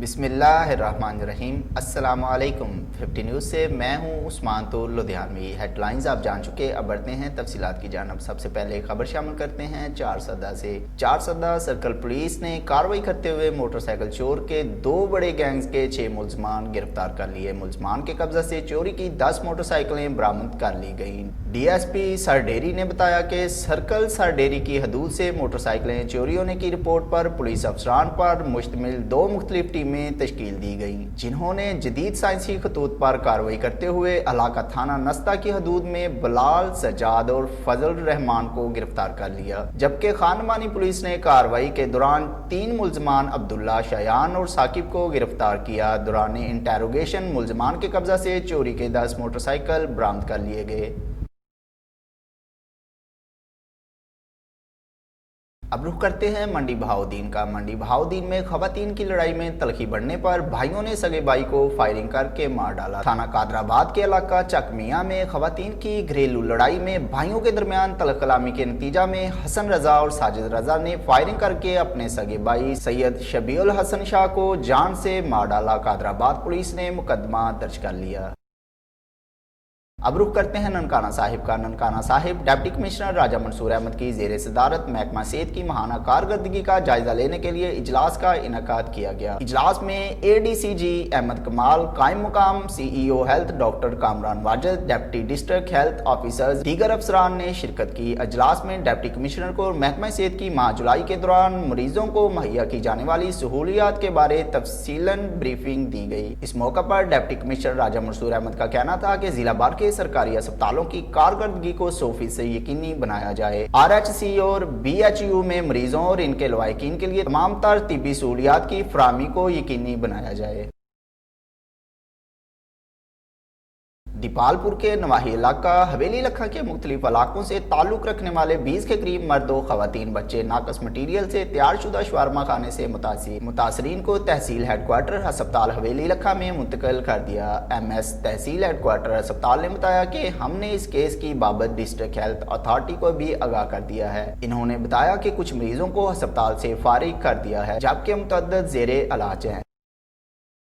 बिस्मिल्लाहिर्रहमानिर्रहीम। अस्सलामुअलैकुम। 50 न्यूज़ से मैं हूं उस्मान तो लुधियानवी। हेडलाइंस आप जान चुके, अब बढ़ते हैं तफसीलात की जानब। सबसे पहले खबर शामिल करते हैं चारसदा से। चारसदा सर्कल पुलिस ने कार्रवाई करते हुए मोटरसाइकिल चोर के 2 बड़े गैंग्स के 6 मुलजमान गिरफ्तार कर लिए। मुलजमान के कब्जा से चोरी की 10 मोटरसाइकिलें बरामद कर ली गई। DSP सरडेरी ने बताया कि सर्कल सरडेरी की हदूद से मोटरसाइकिलें चोरी होने की रिपोर्ट पर पुलिस अफसरान पर मुश्तमिल 2 मुख्तलिफ टीमें तश्कील दी गई, जिन्होंने जदीद साइंसी खतूत पर कार्रवाई करते हुए इलाका थाना नस्ता की हदूद में बिलाल, सजाद और फजल रहमान को गिरफ्तार कर लिया। जबकि खानमानी पुलिस ने कार्रवाई के दौरान 3 मुलजमान अब्दुल्ला, शयान और साकिब को गिरफ्तार किया। दौरान इंटेरोगेशन मुलजमान के कब्जा से चोरी के 10 मोटरसाइकिल बरामद कर लिए गए। अब रुख करते हैं मंडी बहाउद्दीन का। मंडी बहाउद्दीन में खवातीन की लड़ाई में तलखी बढ़ने पर भाइयों ने सगे भाई को फायरिंग करके मार डाला। थाना कादराबाद के इलाका चकमिया में खवातीन की घरेलू लड़ाई में भाइयों के दरमियान तलख कलामी के नतीजा में हसन रजा और साजिद रजा ने फायरिंग करके अपने सगे भाई सैयद शबीउल हसन शाह को जान से मार डाला। कादराबाद पुलिस ने मुकदमा दर्ज कर लिया। अब रुख करते हैं ननकाना साहिब का। ननकाना साहिब डिप्टी कमिश्नर राजा मंसूर अहमद की जेर सदारत महकमा सेहत की माहाना कारकर्दगी का जायजा लेने के लिए इजलास का इनकाद किया गया। इजलास में ADCG अहमद कमाल, कायम मुकाम CEO health doctor Kamran Wajid, deputy district health officers, दीगर अफसरान ने शिरकत की। इजलास में डिप्टी कमिश्नर को महकमा सेहत की माह जुलाई के दौरान मरीजों को मुहैया की जाने वाली सहूलियात के बारे तफसीलन ब्रीफिंग दी गई। इस मौका पर डिप्टी कमिश्नर राजा मंसूर अहमद का कहना था कि जिला भर के सरकारी अस्पतालों की कारकर्दगी को 100% यकीनी बनाया जाए। RHC और BHU में मरीजों और इनके लवाहिकीन के लिए तमाम तर तिब्बी सहूलियात की फराहमी को यकीनी बनाया जाए। दीपालपुर के नवाही इलाका हवेली लखा के मुख्तलिफ इलाकों से ताल्लुक रखने वाले 20 के करीब मर्द और खवातीन बच्चे नाकस मटीरियल से तैयार शुदा शवारमा खाने से मुतासरीन को तहसील हेडक्वार्टर अस्पताल हवेली लखा में मुंतकिल कर दिया। MS तहसील हेडक्वार्टर अस्पताल ने बताया कि हमने इस केस की बाबत डिस्ट्रिक्ट हेल्थ अथॉरिटी को भी आगाह कर दिया है। इन्होंने बताया कि कुछ मरीजों को अस्पताल से फारिग कर दिया है, जबकि मुतअद्दिद ज़ेरे इलाज हैं।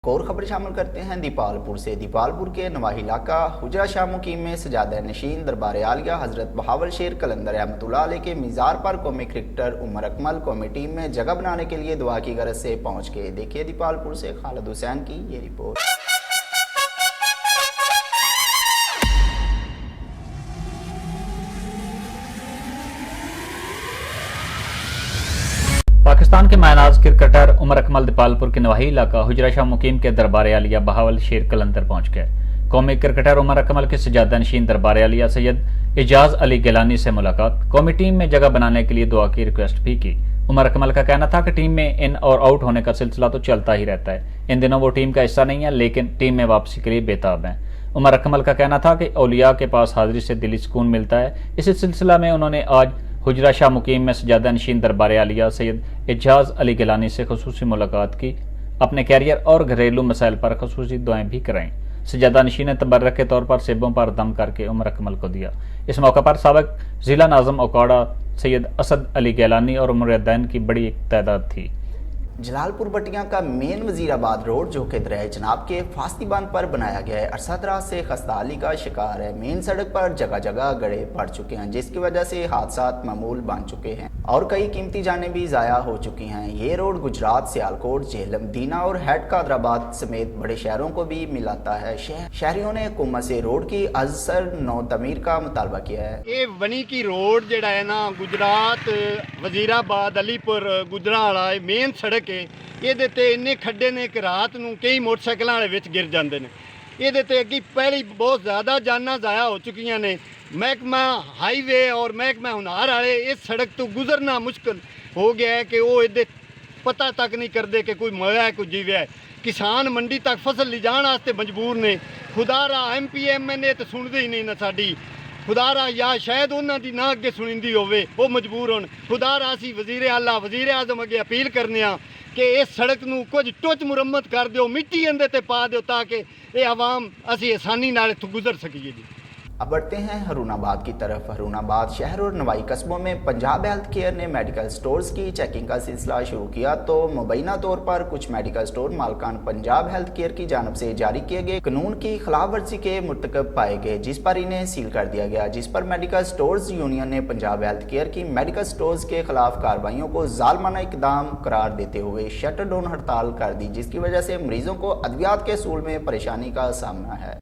और खबर शामिल करते हैं दीपालपुर से। दीपालपुर के नवाही इलाका हुजरा शाह मुकीम में सजादा नशीन दरबार आलिया हजरत बहावल शेर कलंदर रहमतुल्लाह अलैह के मीज़ार पर कौमी क्रिकेटर उमर अकमल कौमी टीम में जगह बनाने के लिए दुआ की गरज से पहुंच गए। देखिए दीपालपुर से खालिद हुसैन की ये रिपोर्ट। पाकिस्तान के मायनाज क्रिकेटर उमर अकमल दीपालपुर के नवाही इलाका हुजरा शाह मुकीम के दरबार आलिया बहावल शेर कलंदर पहुंच गए। कौमी क्रिकेटर उमर अकमल के सजादा नशीन दरबार आलिया सैयद एजाज अली गिलानी से मुलाकात, कौमी टीम में जगह बनाने के लिए दुआ की रिक्वेस्ट भी की। उमर अकमल का कहना था कि टीम में इन और आउट होने का सिलसिला तो चलता ही रहता है। इन दिनों वो टीम का हिस्सा नहीं है, लेकिन टीम में वापसी के लिए बेताब हैं। उमर अकमल का कहना था कि औलिया के पास हाजिरी से दिली सुकून मिलता है। इसी सिलसिला में उन्होंने आज हुजरा शाह मुकीम में सजादा नशीन दरबार आलिया सैयद एजाज अली गिलानी से खुसूसी मुलाकात की, अपने कैरियर और घरेलू मसाइल पर खुसूसी दुआएं भी कराईं। सजादा नशीन ने तबर्रक के तौर पर सेबों पर दम करके उमर अकमल को दिया। इस मौका पर साबिक जिला नाज़म ओकाड़ा सैयद असद अली गिलानी और मुरीदैन की बड़ी एक तादाद थी। जलालपुर बटियां का मेन वजीराबाद रोड जो कि दरिया जनाब के फास्ती बांध पर बनाया गया है, अरसा दराज से खस्ताहाली का शिकार है। मेन सड़क पर जगह जगह गड्ढे पड़ चुके हैं, जिसकी वजह से हादसात मामूल बन चुके हैं और कई कीमती जानें भी ज़ाया हो चुकी हैं। ये रोड गुजरात, सियालकोट, झेलम, दीना और हेड कादराबाद समेत बड़े शहरों को भी मिलाता है। शहरियों ने हुकूमत से रोड की अजसर नौ तमीर का मुतालबा किया है। ये बनी की रोड जड़ा है ना, गुजरात वजीराबाद अलीपुर गुजरावाला मेन सड़क ਇਹਦੇ ਤੇ ਇੰਨੇ ਖੱਡੇ ਨੇ ਕਿ ਰਾਤ ਨੂੰ ਕਈ ਮੋਟਰਸਾਈਕਲਾਂ ਵਾਲੇ ਵਿੱਚ ਗਿਰ ਜਾਂਦੇ ਨੇ। ਇਹਦੇ ਤੇ ਅੱਗੇ ਪਹਿਲੀ ਬਹੁਤ ਜ਼ਿਆਦਾ ਜਾਨਾਂ ਜ਼ਾਇਆ ਹੋ ਚੁੱਕੀਆਂ ਨੇ। ਮਹਿਕਮਾ ਹਾਈਵੇ ਔਰ ਮਹਿਕਮਾ ਹੁਨਾਰ ਵਾਲੇ ਇਸ ਸੜਕ ਤੋਂ ਗੁਜ਼ਰਨਾ ਮੁਸ਼ਕਲ ਹੋ ਗਿਆ ਹੈ ਕਿ ਉਹ ਇਹਦੇ ਪਤਾ ਤੱਕ ਨਹੀਂ ਕਰਦੇ ਕਿ ਕੋਈ ਮਰਿਆ ਹੈ ਕੋਈ ਜੀਵਿਆ ਹੈ। ਕਿਸਾਨ ਮੰਡੀ ਤੱਕ ਫਸਲ ਲਿਜਾਣ ਵਾਸਤੇ ਮਜਬੂਰ ਨੇ। ਖੁਦਾਰਾ MP MNA ਤੇ ਸੁਣਦੇ ਹੀ ਨਹੀਂ ਨਾ ਸਾਡੀ। खुदारा या शायद उन्होंने ना अगे सुनिंदी होवे, वो मजबूर होन। खुदारा असी वजीर आला वजीर आजम अगे अपील करने कि इस सड़क नूं कुछ टुच मुरम्मत कर दिओ, मिट्टी अंदर ते पा दिओ ताकि ये आवाम असी आसानी नाल इत्थों गुजर सकीए जी। अब बढ़ते हैं हरूनाबाद की तरफ। हरूनाबाद शहर और नवाई कस्बों में पंजाब हेल्थ केयर ने मेडिकल स्टोर्स की चेकिंग का सिलसिला शुरू किया तो मुबैना तौर पर कुछ मेडिकल स्टोर मालकान पंजाब हेल्थ केयर की जानब से जारी किए गए कानून की खिलाफ वर्जी के मुर्तकब पाए गए, जिस पर इन्हें सील कर दिया गया, जिस पर मेडिकल स्टोर्स यूनियन ने पंजाब हेल्थ केयर की मेडिकल स्टोर्स के खिलाफ कार्रवाइयों को जालमाना इकदाम करार देते हुए शटर डाउन हड़ताल कर दी, जिसकी वजह से मरीजों को अद्वियात के असूल में परेशानी का सामना है।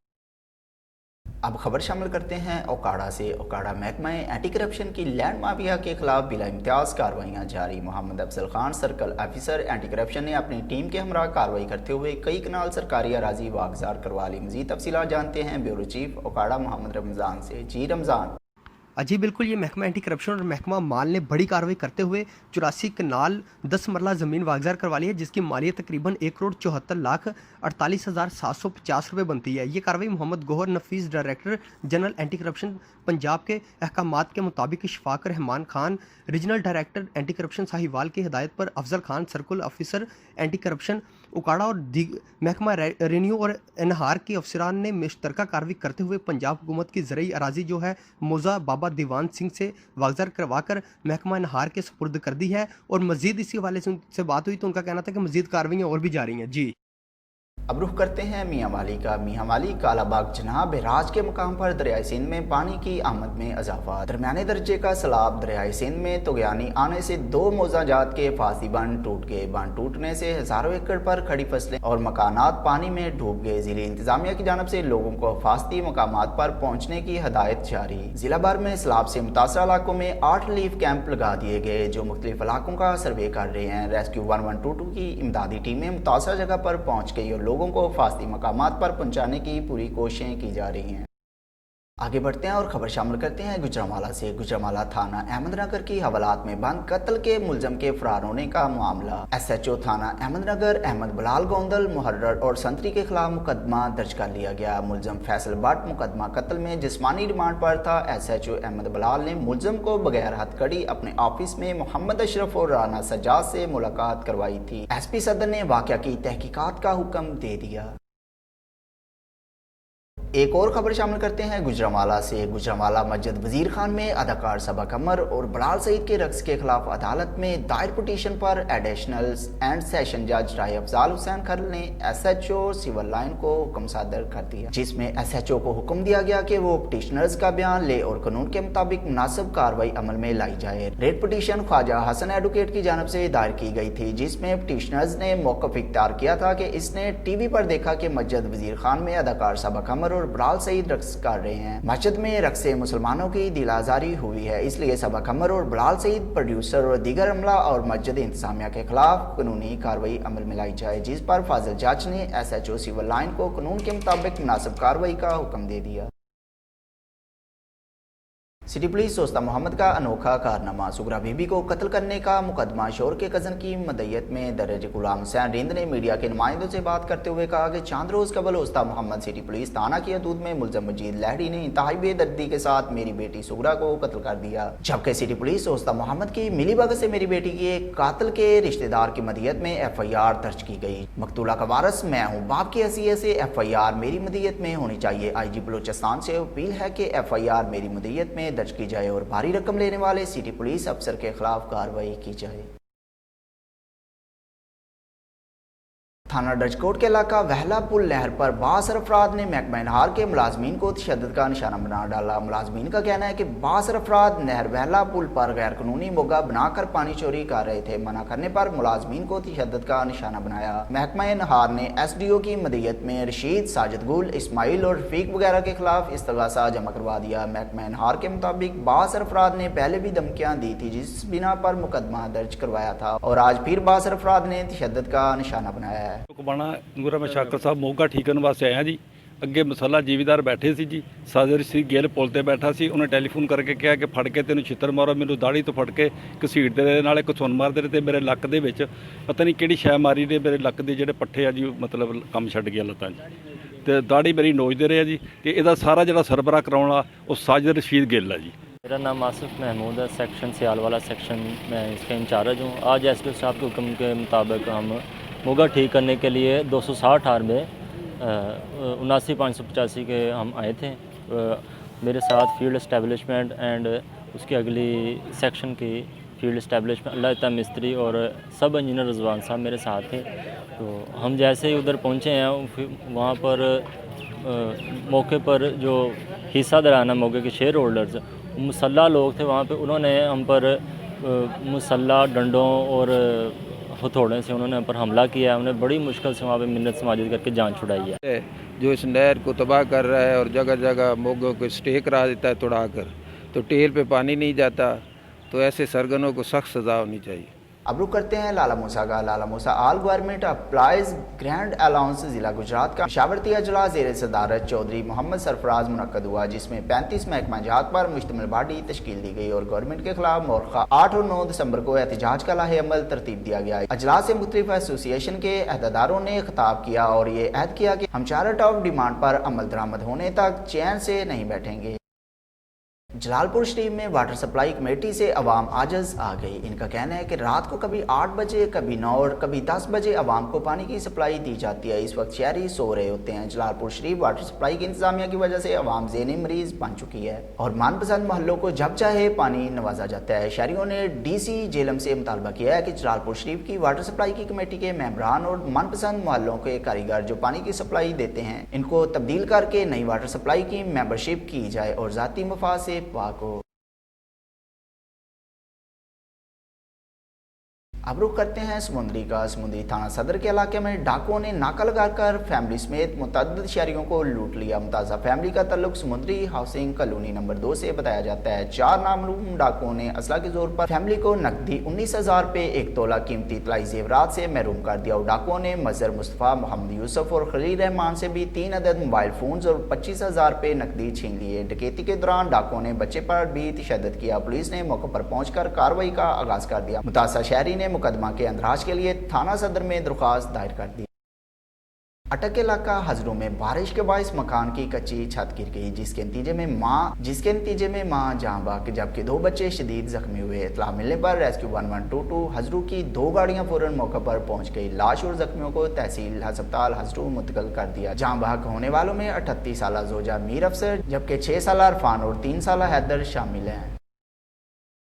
अब खबर शामिल करते हैं ओकाड़ा से। ओकाड़ा महकमा एंटी करप्शन की लैंड माफिया के खिलाफ बिला इम्तियाज कार्रवाइयाँ जारी। Mohammad Afzal Khan circle officer anti corruption ने अपनी टीम के हमरा कार्रवाई करते हुए कई कनाल सरकारी अराजी वागजार करवा ली। मजीद तफसीलात जानते हैं ब्यूरो चीफ ओकाड़ा मोहम्मद रमज़ान से। जी रमज़ान। जी बिल्कुल, ये महकमा एंटी करप्शन और महकमा माल ने बड़ी कार्रवाई करते हुए 84 कनाल 10 मरला ज़मीन वागजार करवा ली है, जिसकी मालियत तकरीबन 1,74,48,750 रुपये बनती है। ये कार्रवाई Mohammad Gohar Nafees director general anti corruption Punjab के अहकामात के मुताबिक Shafaq Rehman Khan regional director anti corruption Sahiwal की हिदायत पर Afzal Khan circle officer anti corruption Okara और महकमा रेन्यू और एनहार के अफसरान ने मुश्तरका कार्रवाई करते हुए पंजाब हुकूमत की ज़रई अराजी जो है मौजा बाबा दीवान सिंह से वागजार करवा कर महकमा एनहार के सुपुर्द कर दी है। और मज़ीद इसी हवाले से उनसे बात हुई तो उनका कहना था कि मज़ीद कार्रवाइयाँ और भी जारी हैं। जी अब रुख करते हैं मियाँ वाली का। मियाँ वाली कालाबाग जनाब राज के मुकाम पर दरियाई सिंध में पानी की आमद में इजाफा। दरमियाने दर्जे का सैलाब दरियाई सिंध में तुगयानी आने से 2 मौजाजात के फासी बंद टूट गए। बंद टूटने से हजारों एकड़ पर खड़ी फसलें और मकानात पानी में डूब गए। जिले इंतजामिया की जानब से लोगों को हिफाजती मकामात पर पहुँचने की हदायत जारी। जिला भर में सैलाब से मुतासरा इलाकों में 8 रिलीफ कैंप लगा दिए गए जो मुख्तलिफ इलाकों का सर्वे कर रहे हैं। रेस्क्यू 1122 की इमदादी टीमें मुतासरा जगह पर पहुँच गई और लोगों को हिफाजती मकामात पर पहुंचाने की पूरी कोशिशें की जा रही हैं। आगे बढ़ते हैं और खबर शामिल करते हैं गुजरांवाला से। गुजरांवाला थाना अहमदनगर की हवालात में बंद कत्ल के मुलजम के फरार होने का मामला। SHO थाना अहमदनगर अहमद बलाल गोंदल मुहर्रर और संतरी के खिलाफ मुकदमा दर्ज कर लिया गया। मुलजम फैसल भट्ट मुकदमा कत्ल में जिस्मानी रिमांड पर था। SHO अहमद बलाल ने मुलजम को बगैर हथकड़ी अपने ऑफिस में मोहम्मद अशरफ और राना सज्जाद से मुलाकात करवाई थी। SP सदर ने वाक़या की तहकीकात का हुक्म दे दिया। एक और खबर शामिल करते हैं गुजरांवाला से। गुजरांवाला मस्जिद वजीर खान में अदाकार सबा कमर और बलाल सईद के रक्स के खिलाफ अदालत में दायर पिटीशन पर एडिशनल एंड सेशन जज राय अफजाल हुसैन खर ने SHO सिविल लाइन को हुक्म सादर कर दिया, जिसमें SHO को हुक्म दिया गया कि वो पिटीशनर्स का बयान ले और कानून के मुताबिक मुनासिब कार्रवाई अमल में लाई जाए। Writ petition Khawaja Hassan advocate की जानब से दायर की गई थी, जिसमें पिटीशनर्स ने मौक़िफ़ इख्तियार किया था कि इसने TV पर देखा कि मस्जिद वजीर खान में अदाकार सबा कमर और बलाल सईद रक्स कर रहे हैं। मस्जिद में रक्स से मुसलमानों की दिल आज़ारी हुई है, इसलिए सबा कमर और बलाल सईद प्रोड्यूसर और दीगर अमला और मस्जिद इंतजामिया के खिलाफ कानूनी कार्रवाई अमल में लाई जाए, जिस पर फाजिल जज ने SHO सिविल लाइन को कानून के मुताबिक मुनासिब कार्रवाई का हुक्म दे दिया। सिटी पुलिस सोस्ता मोहम्मद का अनोखा कारनामा। सुगरा बीबी को कत्ल करने का मुकदमा शोर के कज़न की मदयत में दर्ज। गुलाम हुसैन रिंद ने मीडिया के नुमाइंदों से बात करते हुए कहा कि चांद रोज़ कबल उस्ता मोहम्मद सिटी पुलिस थाना की हदूद में मुलजम मजीद लहड़ी ने इंतहाई बेदर्दी के साथ मेरी बेटी सुगरा को कत्ल कर दिया, जबकि सिटी पुलिस सोस्ता मोहम्मद की मिली भगत से मेरी बेटी के कातिल के रिश्तेदार की मदयत में FIR दर्ज की गई। मकतूला का वारिस मैं हूँ, बाप की हैसियत से FIR मेरी मदयत में होनी चाहिए। IG बलूचिस्तान से अपील है कि FIR मेरी मदयत में दर्ज की जाए और भारी रकम लेने वाले सिटी पुलिस अफसर के खिलाफ कार्रवाई की जाए। थाना डजकोट के इलाका वहला पुल नहर पर बासर अफराद ने महकमा एनहार के मुलाजमीन को तशद्दुद का निशाना बना डाला। मुलाजमीन का कहना है कि बासर अफराद नहर वहला पुल पर गैर कानूनी मोगा बनाकर पानी चोरी कर रहे थे। मना करने पर मुलाजमीन को तशद्दुद का निशाना बनाया। महकमा एनहार ने SDO की मदयत में रशीद, साजिद गुल, इस्माइल और रफीक वगैरह के खिलाफ इस्तगासा जमा करवा दिया। महकमा एनहार के मुताबिक बासर अफराद ने पहले भी धमकियाँ दी थी, जिस बिना पर मुकदमा दर्ज करवाया था और आज फिर बासर अफराद ने तशद्दुद का निशाना बनाया है। ਕੁਬਾਣਾ ਨੂਰਾ ਮੈਂ ਸ਼ਾਕਰ ਸਾਹਿਬ ਮੋਗਾ ਠੀਕ ਕਰਨ ਵਾਸਤੇ ਆਇਆ ਜੀ। ਅੱਗੇ ਮਸਾਲਾ ਜੀਵੀਦਾਰ ਬੈਠੇ ਸੀ ਜੀ। ਸਾਜਰ ਸੀ ਗਿੱਲ ਪੁਲ ਤੇ ਬੈਠਾ ਸੀ। ਉਹਨੇ ਟੈਲੀਫੋਨ ਕਰਕੇ ਕਿਹਾ ਕਿ ਫੜ ਕੇ ਤੈਨੂੰ ਛਿੱਤਰ ਮਾਰੋ। ਮੈਨੂੰ ਦਾੜੀ ਤੋਂ ਫੜ ਕੇ ਘਸੀਟ ਦੇ ਨਾਲ ਇੱਕ ਸੁਣ ਮਾਰਦੇ ਤੇ ਮੇਰੇ ਲੱਕ ਦੇ ਵਿੱਚ ਪਤਾ ਨਹੀਂ ਕਿਹੜੀ ਸ਼ੈ ਮਾਰੀ ਨੇ। ਮੇਰੇ ਲੱਕ ਦੇ ਜਿਹੜੇ ਪੱਠੇ ਆ ਜੀ ਮਤਲਬ ਕੰਮ ਛੱਡ ਗਿਆ ਲੱਤਾਂ 'ਚ ਤੇ ਦਾੜੀ ਮੇਰੀ ਨੋਚਦੇ ਰਹੇ ਜੀ। ਤੇ ਇਹਦਾ ਸਾਰਾ ਜਿਹੜਾ ਸਰਬਰਾ ਕਰਾਉਣ ਵਾਲਾ ਉਹ ਸਾਜਰ ਰਸ਼ੀਦ ਗਿੱਲ ਆ ਜੀ। मेरा नाम आसिफ महमूद है, सेक्शन सियाल वाला सेक्शन में इसका इंचार्ज हूँ। आज SDO साहब के हुक्म के मुताबिक हम मोगा ठीक करने के लिए 260 आर में 79,585 के हम आए थे। मेरे साथ फील्ड इस्टेब्लिशमेंट एंड उसकी अगली सेक्शन की फील्ड इस्टेब्लिशमेंट अल्लाह इत्ता मिस्त्री और सब इंजीनियर रज़वान साहब मेरे साथ थे। तो हम जैसे ही उधर पहुँचे हैं फिर वहाँ पर मौके पर जो हिस्सा दराना मौके के शेयर होल्डर्स मुसल्ला लोग थे वहाँ पे, उन्होंने हम पर मुसल्ला डंडों और हथौड़े से उन्होंने हम पर हमला किया। हमने बड़ी मुश्किल से वहाँ पे मिन्नत समाजिद करके जान छुड़ाई है। जो इस नहर को तबाह कर रहा है और जगह जगह मोगों को स्टे करा देता है तोड़ा कर, तो टेल पे पानी नहीं जाता, तो ऐसे सरगनों को सख्त सज़ा होनी चाहिए। अब रुक करते हैं लाला मूसा का। Lala Musa all government employees grand allowance जिला गुजरात का शावरती अजलास ज़ेर सदारत चौधरी मोहम्मद सरफराज मुनक्कद हुआ, जिसमें 35 महकमा जहात पर मुश्तमिल बॉडी तश्कील दी गई और गवर्नमेंट के खिलाफ मोरखा 8 और 9 दिसंबर को एहतजाज का लाहे अमल तरतीब दिया गया। अजलास से मुख्तलिफ एसोसिएशन के अहदेदारों ने खिताब किया और ये अहद किया कि हम चार्ट ऑफ डिमांड पर अमल दरामद होने तक चैन से नहीं बैठेंगे। जलालपुर शरीफ में वाटर सप्लाई कमेटी से अवाम आजज आ गई। इनका कहना है कि रात को कभी 8 बजे, कभी 9 और कभी 10 बजे अवाम को पानी की सप्लाई दी जाती है। इस वक्त शहरी सो रहे होते हैं। जलालपुर शरीफ वाटर सप्लाई की इंतजामिया की वजह से अवाम ज़हनी मरीज बन चुकी है और मनपसंद मोहल्लों को जब चाहे पानी नवाजा जाता है। शहरियों ने DC जेलम से मुतालबा किया है कि जलालपुर शरीफ की वाटर सप्लाई की कमेटी के मेंबरान और मनपसंद मोहल्लों के कारीगर जो पानी की सप्लाई देते हैं, इनको तब्दील करके नई वाटर सप्लाई की मेंबरशिप की जाए और ज़ाती मफाद से पाक हो। अब रुख करते हैं समुंदरी का। समुंदरी थाना सदर के इलाके में डाकुओं ने नाका लगाकर फैमिली समेत मुतअद्दिद शहरियों को लूट लिया। मुताज़ा फैमिली का ताल्लुक समुंदरी हाउसिंग कॉलोनी नंबर 2 से बताया जाता है। 4 नामालूम डाकुओं ने असला के जोर पर फैमिली को नकदी 19,000 रुपये, 1 तोला कीमती इतलाई जेवरात से महरूम कर दिया और डाकुओं ने मजहर मुस्तफ़ा, मोहम्मद यूसुफ और खलील रहमान से भी 3 अदद मोबाइल फ़ोन्स और 25,000 रुपये नकदी छीन लिए। डकैती के दौरान डाकुओं ने बच्चे पर भी तशद्दुद किया। पुलिस ने मौके पर पहुंचकर कार्रवाई का आगाज कर दिया। मुतासा शहरी ने मुकदमा के अंदराज के लिए थाना सदर में दरख्वास्त दायर कर दी। अटक इलाका हजरों में बारिश के बायस मकान की कच्ची छत गिर गई, जिसके नतीजे में मां जहां बहक जबकि 2 बच्चे शदीद जख्मी हुए। इत्तला मिलने पर रेस्क्यू 1122 हजरू की 2 गाड़ियां फौरन मौके पर पहुंच गई। लाश और जख्मियों को तहसील अस्पताल हजरू मुंतकिल कर दिया। जहां बहक होने वालों में 38 साल जोजा मीर अफसर जबकि 6 साल अरफान और 3 साल हैदर शामिल हैं।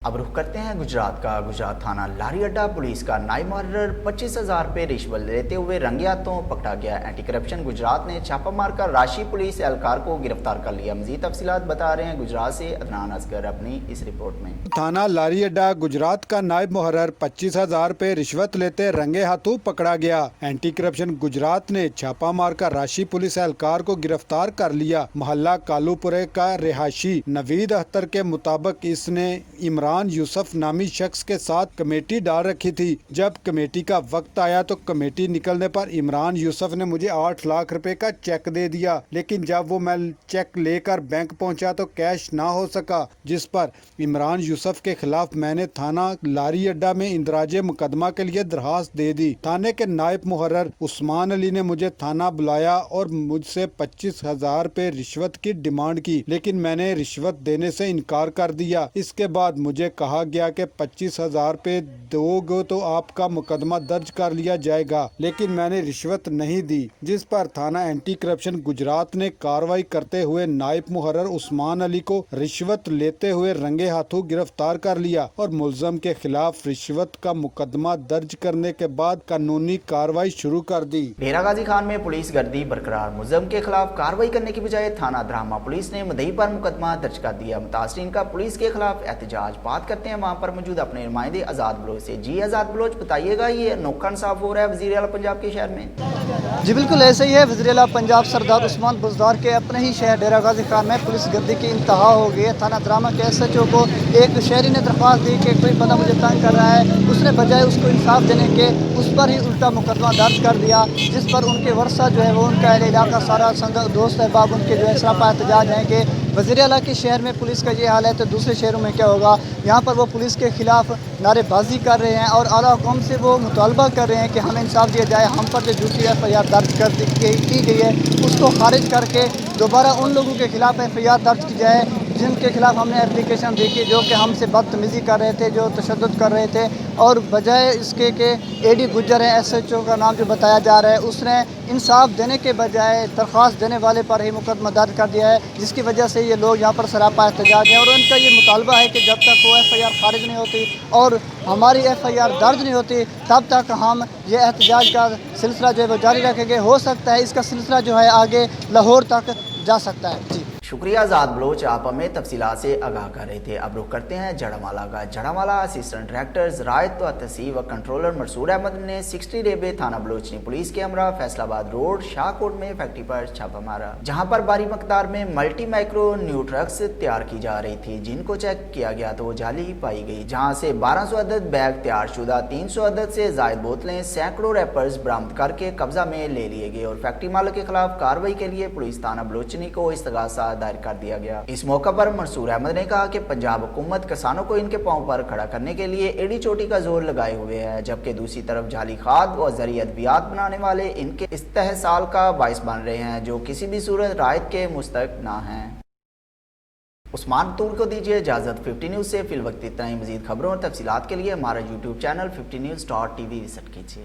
अब रुख करते हैं गुजरात का। गुजरात थाना लारी अड्डा पुलिस का नायब मुहर्रर 25,000 रुपये रिश्वत लेते हुए रंगे हाथों पकड़ा गया। एंटी करप्शन गुजरात ने छापा मारकर राशि पुलिस एहलकार को गिरफ्तार कर लिया। मजीद तफसीलात बता रहे हैं गुजरात से अदनान असगर अपनी इस रिपोर्ट में। थाना लारी अड्डा गुजरात का नायब मुहर्रर 25,000 रुपये रिश्वत लेते रंगे हाथों पकड़ा गया। एंटी करप्शन गुजरात ने छापा मारकर राशि पुलिस एहलकार को गिरफ्तार कर लिया। मोहल्ला कालूपुरे का रिहायशी नवीद अख्तर के मुताबिक इसने इमरान यूसुफ नामी शख्स के साथ कमेटी डाल रखी थी। जब कमेटी का वक्त आया तो कमेटी निकलने पर इमरान यूसुफ ने मुझे 8 लाख रुपए का चेक दे दिया, लेकिन जब वो मैं चेक लेकर बैंक पहुंचा तो कैश ना हो सका, जिस पर इमरान यूसुफ के खिलाफ मैंने थाना लारी अड्डा में इंदराजे मुकदमा के लिए दरखास्त दे दी। थाने के नायब मुहर्रर उस्मान अली ने मुझे थाना बुलाया और मुझसे 25,000 रुपये रिश्वत की डिमांड की, लेकिन मैंने रिश्वत देने से इनकार कर दिया। इसके बाद मुझे कहा गया कि 25,000 रुपये दोगे तो आपका मुकदमा दर्ज कर लिया जाएगा, लेकिन मैंने रिश्वत नहीं दी, जिस पर थाना एंटी करप्शन गुजरात ने कार्रवाई करते हुए नायब मुहर्रर उस्मान अली को रिश्वत लेते हुए रंगे हाथों गिरफ्तार कर लिया और मुलजम के खिलाफ रिश्वत का मुकदमा दर्ज करने के बाद कानूनी कार्रवाई शुरू कर दी। डेरा गाजी खान में पुलिस गर्दी बरकरार। मुलजम के खिलाफ कार्रवाई करने की बजाय थाना दरामा पुलिस ने मुद्दई पर मुकदमा दर्ज कर दिया। मुतासरीन का पुलिस के खिलाफ एहतजाज। बात करते हैं वहाँ पर मौजूद अपने नुमाइंदे आज़ाद बलोच से। जी आज़ाद बलोच, बताइएगा ये अनोखा इंसाफ हो रहा है वज़ीर आला पंजाब के शहर में? जी बिल्कुल ऐसे ही है। वज़ीर आला पंजाब सरदार उस्मान बुज़दार के अपने ही शहर डेरा गाजी खान में पुलिस गर्दी की इंतहा हो गई है। थाना दरामा के SHO को एक शहरी ने दरख्वास्त दी कि कोई बंदा मुझे तंग कर रहा है, उसने बजाय उसको इंसाफ देने के उस पर ही उल्टा मुकदमा दर्ज कर दिया, जिस पर उनके वर्षा जो है वो उनका इलाका सारा दोस्त अहबाब उनके जो है सरापा एहतजाज हैं कि वज़ीर आला के शहर में पुलिस का ये हाल है तो दूसरे शहरों में क्या होगा। यहाँ पर वो पुलिस के खिलाफ नारेबाजी कर रहे हैं और आला हुकूम से वो मुतालबा कर रहे हैं कि हमें इंसाफ दिया जाए। हम पर जो झूठी FIR दर्ज की गई है उसको खारिज करके दोबारा उन लोगों के खिलाफ FIR दर्ज की जाए जिनके खिलाफ हमने एप्लीकेशन दी कि जो कि हमसे बदतमीज़ी कर रहे थे, जो तशद्दुद कर रहे थे। اور بجائے اس کے کہ AD गुज्जर है, SHO का नाम जो बताया जा रहा है, उसने इंसाफ देने के बजाय दरख्वास्त देने वाले पर ही मुकदमा दर्ज कर दिया है, जिसकी वजह से ये लोग यहाँ पर सरापा एहतजाज हैं। और उनका ये मुतालबा है कि जब तक वो FIR खारिज नहीं होती और हमारी FIR दर्ज नहीं होती तब तक हम ये एहतजाज का सिलसिला जो है वो जारी रखेंगे। हो सकता है इसका सिलसिला जो है आगे लाहौर तक जा सकता है। जी शुक्रिया आज़ाद बलोच, आप हमें तफसीलात से आगाह कर रहे थे। अब रुख करते हैं जड़ामाला का। जड़ामाला असिस्टेंट डायरेक्टर ज़राअत व तहसीब व कंट्रोलर मंसूर अहमद ने 60 रेबे थाना बलोचनी पुलिस के हमरा फैसलाबाद रोड शाहकोट में फैक्ट्री पर छापा मारा, जहां पर भारी मकदार में मल्टी माइक्रो न्यूट्रक्स तैयार की जा रही थी, जिनको चेक किया गया तो वो जाली पाई गई, जहां से 1200 अदद बैग तैयार शुदा, 300 अदद से जायद बोतलें, सैकड़ों रैपर्स बरामद करके कब्जा में ले लिए गए और फैक्ट्री मालिक के खिलाफ कार्रवाई के लिए पुलिस थाना बलोचनी को इस्तगासा दायर कर दिया गया। इस मौका पर मंसूर अहमद ने कहा कि पंजाब हुकूमत किसानों को इनके पांव पर खड़ा करने के लिए एड़ी चोटी का जोर लगाए हुए है, जबकि दूसरी तरफ जाली खाद और जरिए अद्वियात बनाने वाले इनके इस्तेहसाल का बाइस बन रहे हैं, जो किसी भी सूरत रायत के मुस्तक ना हैं। उस्मान तूर को दीजिए इजाजत। 50 न्यूज़ से फिल वक्त इतना ही। मजीद खबरों और तफसीलात के लिए हमारा YouTube चैनल 50news.tv विजिट कीजिए।